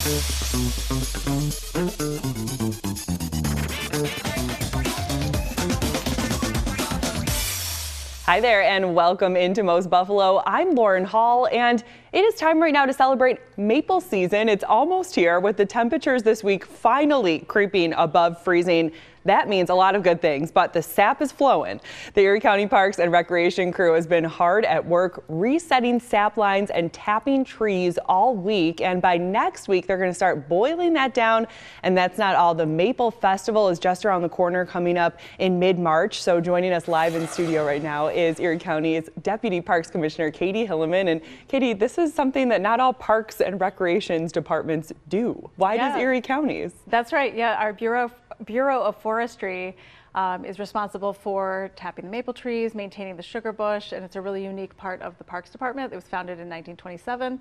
Hi there and welcome into Most Buffalo. I'm Lauren Hall and it is time right now to celebrate maple season. It's almost here with the temperatures this week finally creeping above freezing. That means a lot of good things, but the sap is flowing. The Erie County Parks and Recreation crew has been hard at work resetting sap lines and tapping trees all week. And by next week, they're going to start boiling that down. And that's not all. The Maple Festival is just around the corner coming up in mid-March. So joining us live in studio right now is Erie County's Deputy Parks Commissioner, Katie Hilleman. And Katie, this is something that not all parks and recreations departments do. Why does Erie County's? That's right. Yeah, our Bureau of Forestry is responsible for tapping the maple trees, maintaining the sugar bush, and it's a really unique part of the Parks Department. It was founded in 1927,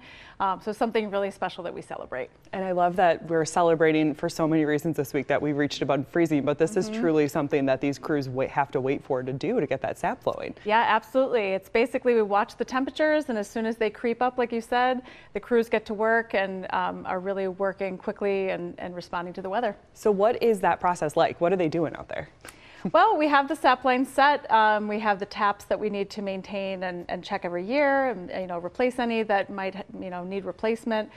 so something really special that we celebrate. And I love that we're celebrating for so many reasons this week that we reached above freezing, but this is truly something that these crews have to wait for to do to get that sap flowing. Yeah, absolutely. It's basically we watch the temperatures, and as soon as they creep up, like you said, the crews get to work and are really working quickly and responding to the weather. So what is that process like? What are they doing out there? Well, we have the sap line set. We have the taps that we need to maintain and check every year, and replace any that might need replacement.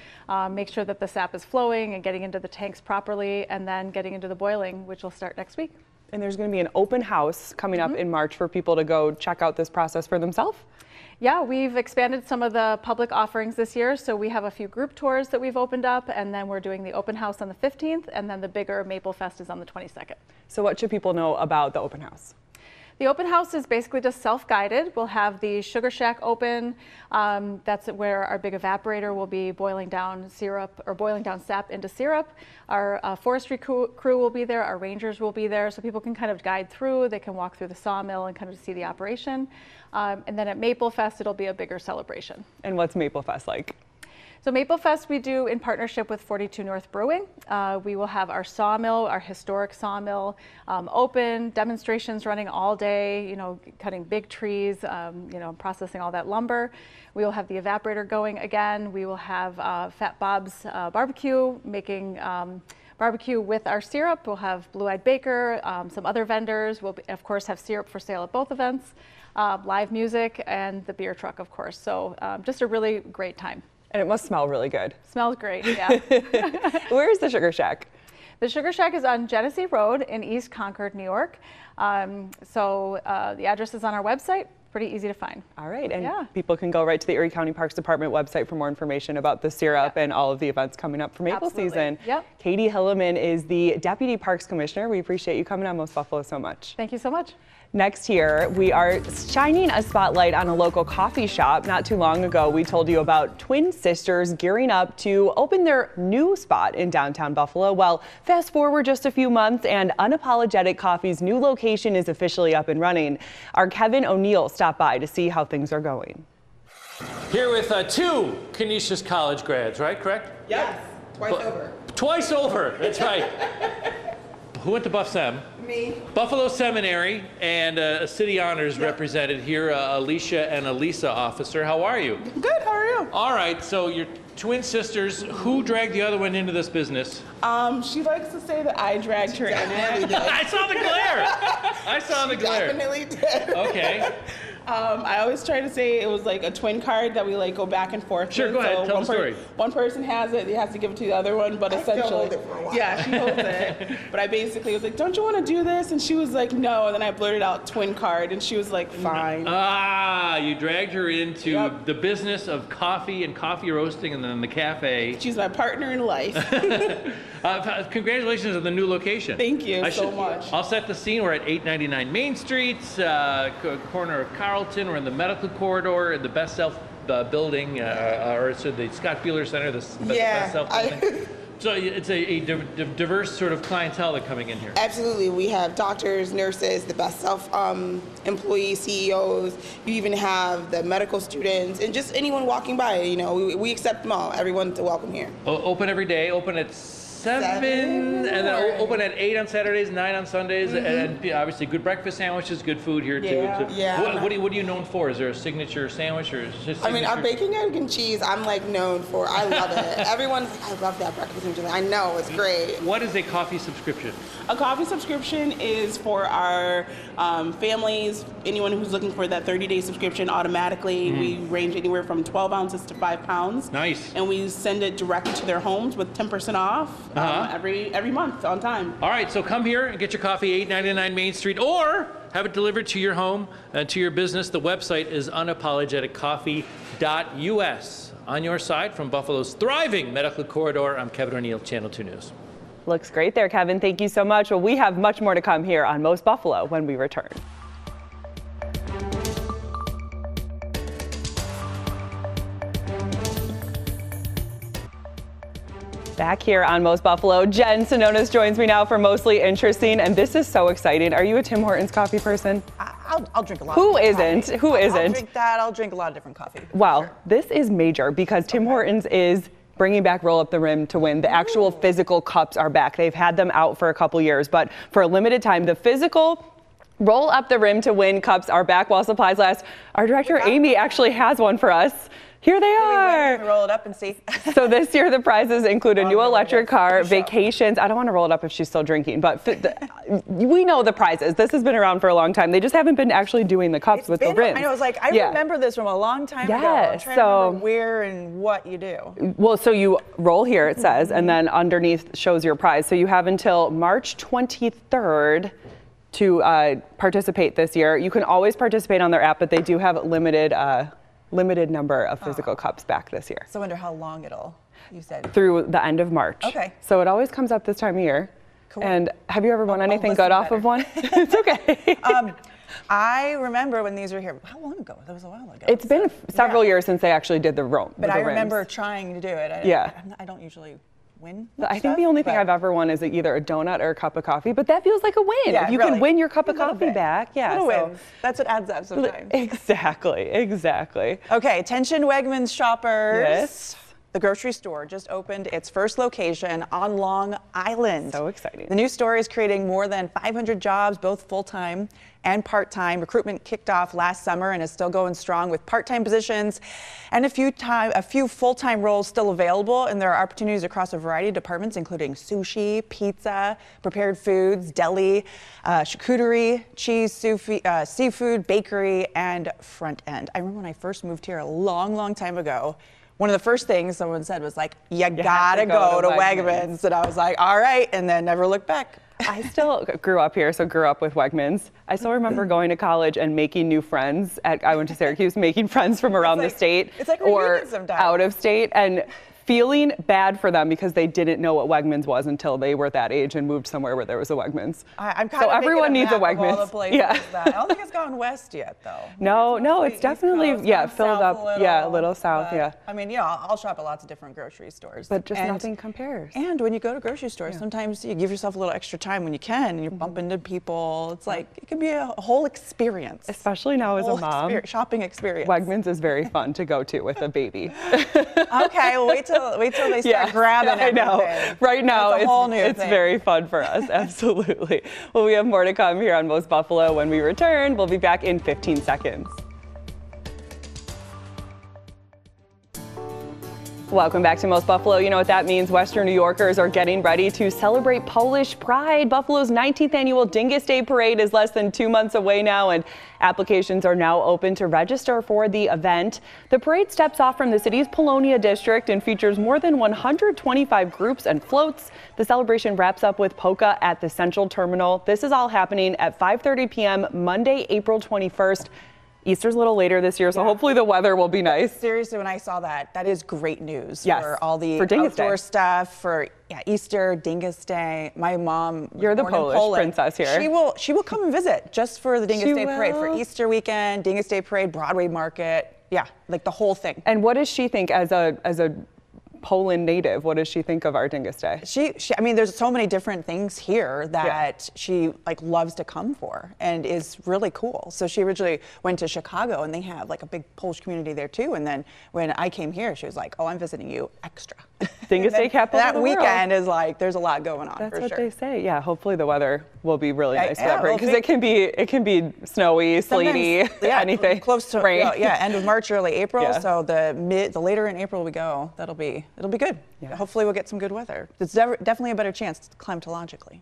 Make sure that the sap is flowing and getting into the tanks properly, and then getting into the boiling, which will start next week. And there's going to be an open house coming up in March for people to go check out this process for themselves. Yeah, we've expanded some of the public offerings this year, so we have a few group tours that we've opened up, and then we're doing the open house on the 15th, and then the bigger Maple Fest is on the 22nd. So what should people know about the open house? The open house is basically just self-guided. We'll have the Sugar Shack open. That's where our big evaporator will be boiling down syrup or boiling down sap into syrup. Our forestry crew will be there. Our rangers will be there, so people can kind of guide through. They can walk through the sawmill and kind of see the operation. And then at Maple Fest, it'll be a bigger celebration. And what's Maple Fest like? So Maple Fest we do in partnership with 42 North Brewing. We will have our sawmill, our historic sawmill, open, demonstrations running all day, cutting big trees, processing all that lumber. We will have the evaporator going again. We will have Fat Bob's barbecue, making barbecue with our syrup. We'll have Blue Eyed Baker, some other vendors. We'll, of course, have syrup for sale at both events, live music, and the beer truck, of course. So just a really great time. And it must smell really good. Smells great, yeah. Where is the Sugar Shack? The Sugar Shack is on Genesee Road in East Concord, New York. The address is on our website. Pretty easy to find. All right, and people can go right to the Erie County Parks Department website for more information about the syrup and all of the events coming up for maple season. Katie Hilleman is the Deputy Parks Commissioner. We appreciate you coming on Most Buffalo so much. Thank you so much. Next here, we are shining a spotlight on a local coffee shop. Not too long ago, we told you about twin sisters gearing up to open their new spot in downtown Buffalo. Well, fast forward just a few months and Unapologetic Coffee's new location is officially up and running. Our Kevin O'Neill stopped by to see how things are going. Here with two Canisius College grads, right? Correct? Yes, twice over. Twice over, that's right. Who went to Buff Sem? Me. Buffalo Seminary, and City Honors represented here, Alicia and Elisa officer. How are you? Good, how are you? All right, so you're twin sisters. Who dragged the other one into this business? She likes to say that I dragged her in it. I saw the glare. I saw the glare. Definitely did. Okay. I always try to say it was like a twin card that we like go back and forth. Sure, with. go ahead, tell the story. One person has it, they have to give it to the other one, but essentially, hold it for a while. Yeah, she holds it. But I basically was like, don't you want to do this? And she was like, no. And then I blurted out twin card, and she was like, fine. Ah, you dragged her into the business of coffee and coffee roasting, and then the cafe. She's my partner in life. Congratulations on the new location. Thank you so much. I'll set the scene. We're at 899 Main Street, corner of Carlton. We're in the medical corridor, in the Best Self building, or so the Scott Bueller Center, the Best Self building. So it's a diverse sort of clientele that's coming in here. Absolutely. We have doctors, nurses, the Best Self employees, CEOs. You even have the medical students and just anyone walking by. We accept them all. Everyone's welcome here. Open every day. Open at 7, and then open at 8 on Saturdays, 9 on Sundays, and obviously good breakfast sandwiches, good food here too. Yeah. What are you known for? Is there a signature sandwich or? Just I mean, our bacon, egg, and cheese, I'm like known for. I love it. Everyone's like, I love that breakfast sandwich. I know, it's great. What is a coffee subscription? A coffee subscription is for our families, anyone who's looking for that 30-day subscription automatically. We range anywhere from 12 ounces to 5 pounds. Nice. And we send it directly to their homes with 10% off every month on time. All right, so come here and get your coffee, 899 Main Street, or have it delivered to your home and to your business. The website is unapologeticcoffee.us. On your side from Buffalo's thriving medical corridor, I'm Kevin O'Neill, Channel 2 News. Looks great there, Kevin. Thank you so much. Well, we have much more to come here on Most Buffalo when we return. Back here on Most Buffalo, Jen Stanonis joins me now for Mostly Interesting, and this is so exciting. Are you a Tim Hortons coffee person? I'll drink a lot. Who isn't? Coffee. Who isn't? I'll drink that. I'll drink a lot of different coffee. Well, sure. This is major because Tim Hortons is bringing back Roll Up the Rim to Win. The actual physical cups are back. They've had them out for a couple years, but for a limited time, the physical Roll Up the Rim to Win cups are back while supplies last. Our director, Amy, actually has one for us. Here they are. Can we roll it up and see? So this year the prizes include a new electric car, vacations. I don't want to roll it up if she's still drinking, but we know the prizes. This has been around for a long time. They just haven't been actually doing the cups with the rims. I know. It's like I remember this from a long time ago. I'm trying to remember where and what you do. Well, so you roll here, it says, and then underneath shows your prize. So you have until March 23rd to participate this year. You can always participate on their app, but they do have limited number of physical cups back this year. So I wonder how long you said? Through the end of March. Okay. So it always comes up this time of year. Cool. And have you ever won anything good off of one? It's okay. I remember when these were here. How long ago? That was a while ago. It's been several years since they actually did the roam. But I remember trying to do it. I don't usually win. I think the only thing I've ever won is either a donut or a cup of coffee, but that feels like a win. Yeah, if you can win your cup of coffee back. Yeah. Wins. That's what adds up sometimes. Exactly. Okay, attention Wegmans shoppers. Yes. The grocery store just opened its first location on Long Island. So exciting. The new store is creating more than 500 jobs, both full-time and part-time. Recruitment kicked off last summer and is still going strong with part-time positions and a few full-time roles still available. And there are opportunities across a variety of departments, including sushi, pizza, prepared foods, deli, charcuterie, cheese, seafood, bakery, and front end. I remember when I first moved here a long, long time ago, one of the first things someone said was like, you gotta go to Wegmans. And I was like, all right, and then never looked back. I still grew up here, so grew up with Wegmans. I still remember going to college and making new friends. I went to Syracuse, making friends from around the state or out of state, and feeling bad for them because they didn't know what Wegmans was until they were that age and moved somewhere where there was a Wegmans. I'm kind so of everyone needs a Wegmans. All the places that. I don't think it's gone west yet, though. No, it's definitely filled up. A little south. I mean, I'll shop at lots of different grocery stores, but just nothing compares. And when you go to grocery stores, sometimes you give yourself a little extra time when you can, and you bump into people. It's like it can be a whole experience, especially now as a mom. Shopping experience. Wegmans is very fun to go to with a baby. Okay, well, wait till they start grabbing everything. I know. Right now, it's very fun for us. Absolutely. Well, we have more to come here on Most Buffalo. When we return, we'll be back in 15 seconds. Welcome back to Most Buffalo. You know what that means. Western New Yorkers are getting ready to celebrate Polish Pride. Buffalo's 19th annual Dingus Day Parade is less than 2 months away now, and applications are now open to register for the event. The parade steps off from the city's Polonia district and features more than 125 groups and floats. The celebration wraps up with polka at the Central Terminal. This is all happening at 5:30 p.m. Monday, April 21st. Easter's a little later this year, so hopefully the weather will be nice. Seriously, when I saw that is great news for all the outdoor stuff, for Easter, Dingus Day. My mom was You're the born in Polish Poland. princess here. She will come and visit just for the Dingus Day Parade, for Easter weekend, Dingus Day Parade, Broadway Market. Yeah, like the whole thing. And what does she think as a Poland native? What does she think of our Dingus Day? I mean, there's so many different things here that she loves to come for and is really cool. So she originally went to Chicago, and they have like a big Polish community there too. And then when I came here, she was like, "Oh, I'm visiting you extra." Biggest day capital that of the world. weekend is like, there's a lot going on. That's for what sure. they say. Yeah, hopefully the weather will be really nice for that yeah, parade, because it can be snowy, sleety, anything. Close to rain. end of March, early April. Yeah. So the later in April we go, it'll be good. Yeah. Hopefully we'll get some good weather. It's definitely a better chance climatologically.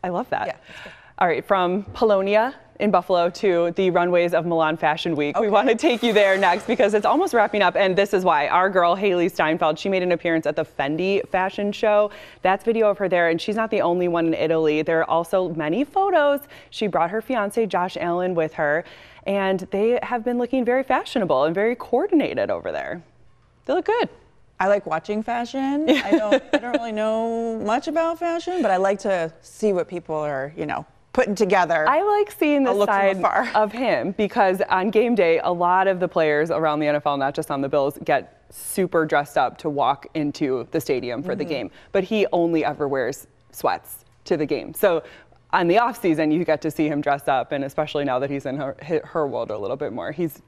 I love that. Yeah, that's good. All right, from Polonia in Buffalo to the runways of Milan Fashion Week. We want to take you there next because it's almost wrapping up, and this is why. Our girl, Haley Steinfeld, she made an appearance at the Fendi fashion show. That's video of her there, and she's not the only one in Italy. There are also many photos. She brought her fiance, Josh Allen, with her, and they have been looking very fashionable and very coordinated over there. They look good. I like watching fashion. I don't really know much about fashion, but I like to see what people are, putting together. I like seeing the look from side afar. of him because on game day, a lot of the players around the NFL, not just on the Bills, get super dressed up to walk into the stadium for the game. But he only ever wears sweats to the game. So on the off season, you get to see him dress up, and especially now that he's in her world a little bit more. He's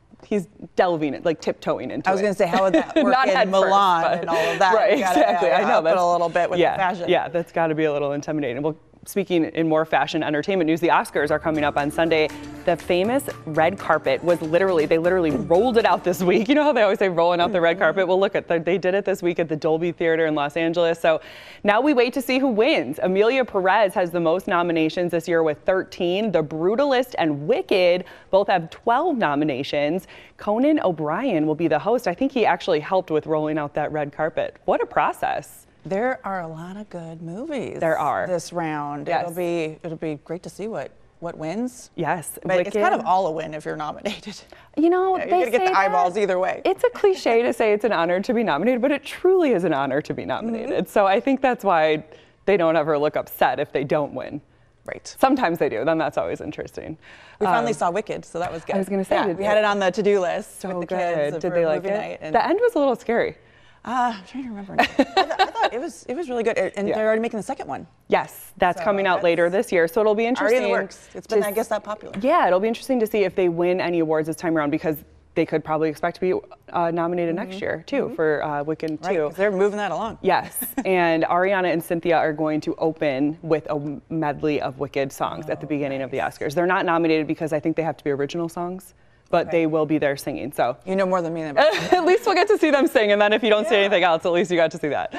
delving it, like tiptoeing into it. I was going to say, how would that work Not in Milan and all of that? Right, exactly. I know that's a little bit with the fashion. Yeah, that's got to be a little intimidating. Well, speaking in more fashion entertainment news, the Oscars are coming up on Sunday. The famous red carpet was they literally rolled it out this week. You know how they always say rolling out the red carpet? Well, look, they did it this week at the Dolby Theater in Los Angeles. So now we wait to see who wins. Emilia Perez has the most nominations this year with 13. The Brutalist and Wicked both have 12 nominations. Conan O'Brien will be the host. I think he actually helped with rolling out that red carpet. What a process. There are a lot of good movies. There are. This round. Yes. It'll be great to see what wins. Yes. But it's kind of all a win if you're nominated. You know, You're they going to get say the eyeballs that. either way. It's a cliche to say it's an honor to be nominated, but it truly is an honor to be nominated. So I think that's why they don't ever look upset if they don't win. Right. Sometimes they do, then that's always interesting. We finally saw Wicked, so that was good. I was going to say. we had it on the to-do list So with the good. kids. Did they like it? Night, and the end was a little scary. I'm trying to remember. I thought it was really good, and they're already making the second one. Yes, that's coming out later this year, so it'll be interesting. Already in the works. It's been, I guess, that popular. Yeah, it'll be interesting to see if they win any awards this time around, because they could probably expect to be nominated next year too for Wicked 2. Right, 'cause they're moving that along. Yes, and Ariana and Cynthia are going to open with a medley of Wicked songs at the beginning of the Oscars. They're not nominated because I think they have to be original songs, but they will be there singing. So you know more than me. at least we'll get to see them sing, and then if you don't see anything else, at least you got to see that.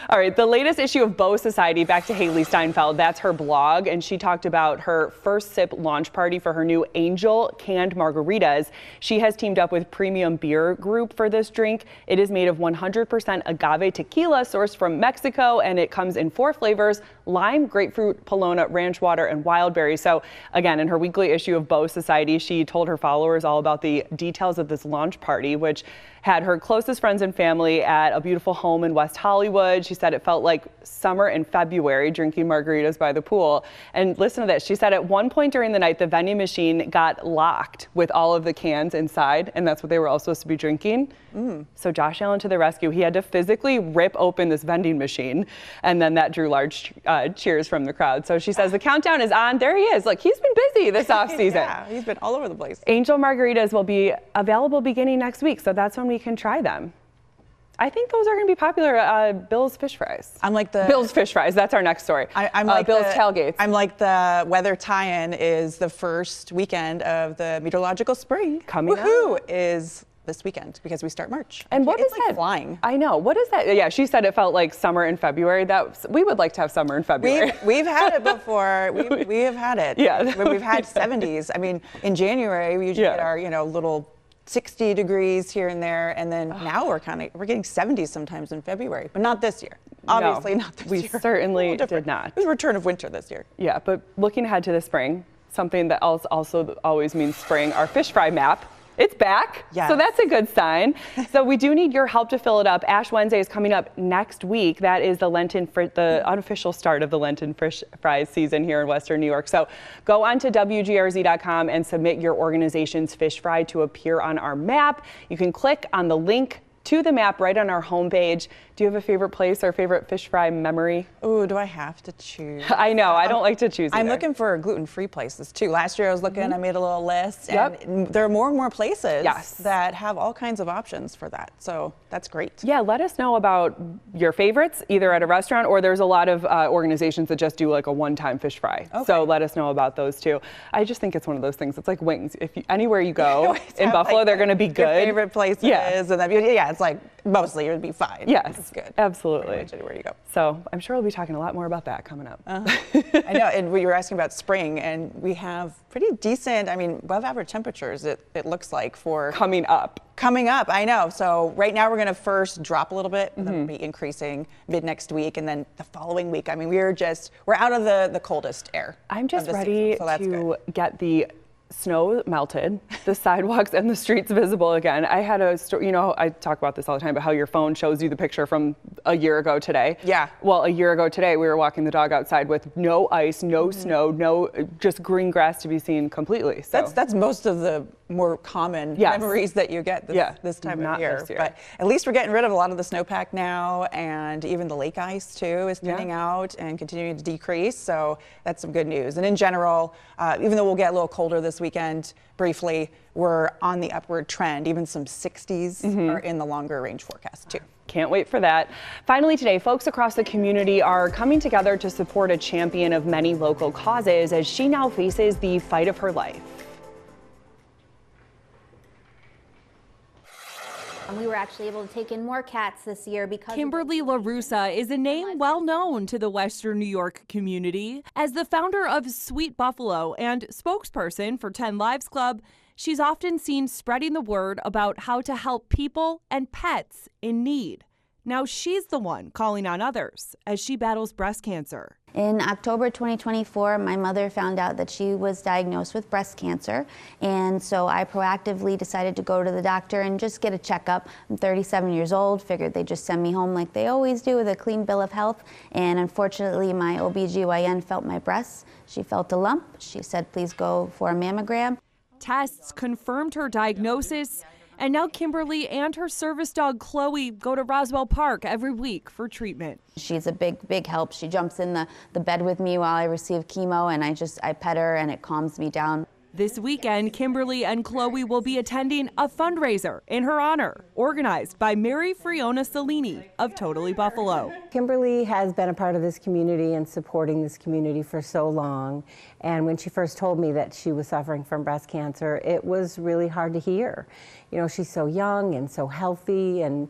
All right, the latest issue of Bow Society, back to Haley Steinfeld. That's her blog, and she talked about her first sip launch party for her new Angel canned margaritas. She has teamed up with Premium Beer Group for this drink. It is made of 100% agave tequila sourced from Mexico, and it comes in 4 flavors: lime, grapefruit, Palona, ranch water, and wild berry. So again, in her weekly issue of Bow Society, she told her followers all about the details of this launch party, which had her closest friends and family at a beautiful home in West Hollywood. She said it felt like summer in February, drinking margaritas by the pool. And listen to this. She said at one point during the night, the vending machine got locked with all of the cans inside, and that's what they were all supposed to be drinking. So Josh Allen to the rescue. He had to physically rip open this vending machine, and then that drew large cheers from the crowd. So she says the countdown is on. There he is. Look, he's been busy this offseason. Yeah, he's been all over the place. Angel margaritas will be available beginning next week, so that's when we can try them. I think those are going to be popular at Bill's Fish Fries. I'm like the Bill's Fish Fries. That's our next story. I'm like Bill's Tailgates. I'm like the weather tie-in is the first weekend of the meteorological spring. Coming Woohoo! Is this weekend because we start March. And what is it's like that? Flying. I know. What is that? Yeah, she said it felt like summer in February. We would like to have summer in February. We've had it before. We have had it. Yeah. We've had 70s. I mean, in January we usually get our little 60 degrees here and there, and then now we're getting 70s sometimes in February, but not this year. Obviously not this year. We certainly did not. It was a return of winter this year. Yeah, but looking ahead to the spring, something that also always means spring, our fish fry map. It's back, so that's a good sign. So we do need your help to fill it up. Ash Wednesday is coming up next week. That is the unofficial start of the Lenten fish fries season here in Western New York. So go on to WGRZ.com and submit your organization's fish fry to appear on our map. You can click on the link to the map right on our homepage. Do you have a favorite place or favorite fish fry memory? Ooh, do I have to choose? I know, I don't like to choose I'm either. looking for gluten-free places too. Last year I was looking, I made a little list, and there are more and more places that have all kinds of options for that. So that's great. Yeah, let us know about your favorites, either at a restaurant or there's a lot of organizations that just do like a one-time fish fry. Okay. So let us know about those too. I just think it's one of those things. It's like wings. If you, anywhere you go in Buffalo, like, they're going to be good. Your favorite places, and then, it's like mostly it would be fine. Yes, it's good. Absolutely. Anywhere you go. So I'm sure we'll be talking a lot more about that coming up. I know, and we were asking about spring, and we have pretty decent, above average temperatures, it looks like, for coming up. I know. So right now we're going to first drop a little bit, and then we'll be increasing mid next week, and then the following week. We're out of the coldest air. I'm just ready to get the snow melted, the sidewalks and the streets visible again. I had a story, I talk about this all the time, but how your phone shows you the picture from a year ago today. Yeah. Well, a year ago today, we were walking the dog outside with no ice, no snow, no, just green grass to be seen completely. So that's most of the more common memories that you get this time of year. But at least we're getting rid of a lot of the snowpack now, and even the lake ice too is thinning out and continuing to decrease. So that's some good news. And in general, even though we'll get a little colder this weekend, briefly, we're on the upward trend. Even some 60s are in the longer range forecast too. Can't wait for that. Finally today, folks across the community are coming together to support a champion of many local causes as she now faces the fight of her life. We were actually able to take in more cats this year because Kimberly LaRussa is a name well known to the Western New York community. As the founder of Sweet Buffalo and spokesperson for 10 Lives Club, she's often seen spreading the word about how to help people and pets in need. Now she's the one calling on others as she battles breast cancer. In October 2024, my mother found out that she was diagnosed with breast cancer, and so I proactively decided to go to the doctor and just get a checkup. I'm 37 years old, figured they'd just send me home like they always do with a clean bill of health, and unfortunately my OBGYN felt my breasts. She felt a lump. She said, please go for a mammogram. Tests confirmed her diagnosis, and now Kimberly and her service dog Chloe go to Roswell Park every week for treatment. She's a big help. She jumps in the bed with me while I receive chemo, and I pet her and it calms me down. This weekend, Kimberly and Chloe will be attending a fundraiser in her honor, organized by Mary Friona Cellini of Totally Buffalo. Kimberly has been a part of this community and supporting this community for so long. And when she first told me that she was suffering from breast cancer, it was really hard to hear. She's so young and so healthy, and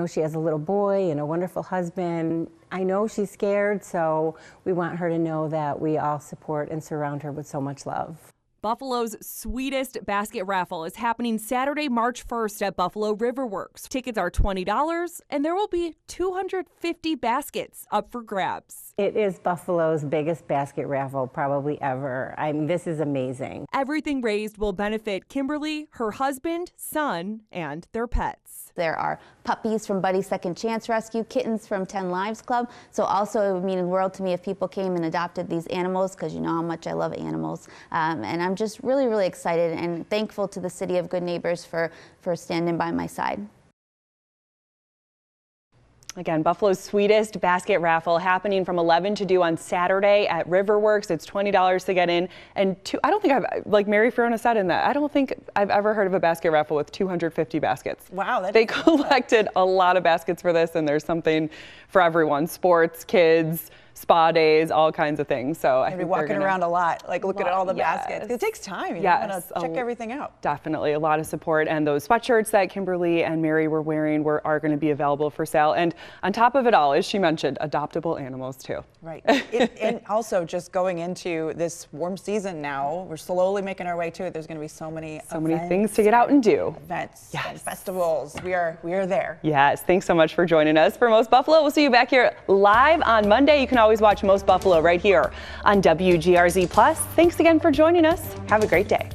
she has a little boy and a wonderful husband. I know she's scared, so we want her to know that we all support and surround her with so much love. Buffalo's sweetest basket raffle is happening Saturday, March 1st at Buffalo Riverworks. Tickets are $20, and there will be 250 baskets up for grabs. It is Buffalo's biggest basket raffle probably ever. This is amazing. Everything raised will benefit Kimberly, her husband, son, and their pets. There are puppies from Buddy's Second Chance Rescue, kittens from 10 Lives Club. So also it would mean the world to me if people came and adopted these animals, because you know how much I love animals. And I'm just really excited and thankful to the City of Good Neighbors for standing by my side. Again, Buffalo's sweetest basket raffle happening from 11 to 2 on Saturday at Riverworks. It's $20 to get in. And I don't think like Mary Fiona said in that, I don't think I've ever heard of a basket raffle with 250 baskets. Wow. They collected a lot of baskets for this, and there's something for everyone. Sports, kids, spa days, all kinds of things. So I think be walking around a lot, like looking at all the baskets. It takes time. You want to check everything out. Definitely a lot of support. And those sweatshirts that Kimberly and Mary were wearing are going to be available for sale. And on top of it all, as she mentioned, adoptable animals too. Right. And also just going into this warm season now, we're slowly making our way to it. There's going to be so many things to get out and do. Events, and festivals. We are there. Yes. Thanks so much for joining us for Most Buffalo. We'll see you back here live on Monday. You can always watch Most Buffalo right here on WGRZ+. Thanks again for joining us. Have a great day.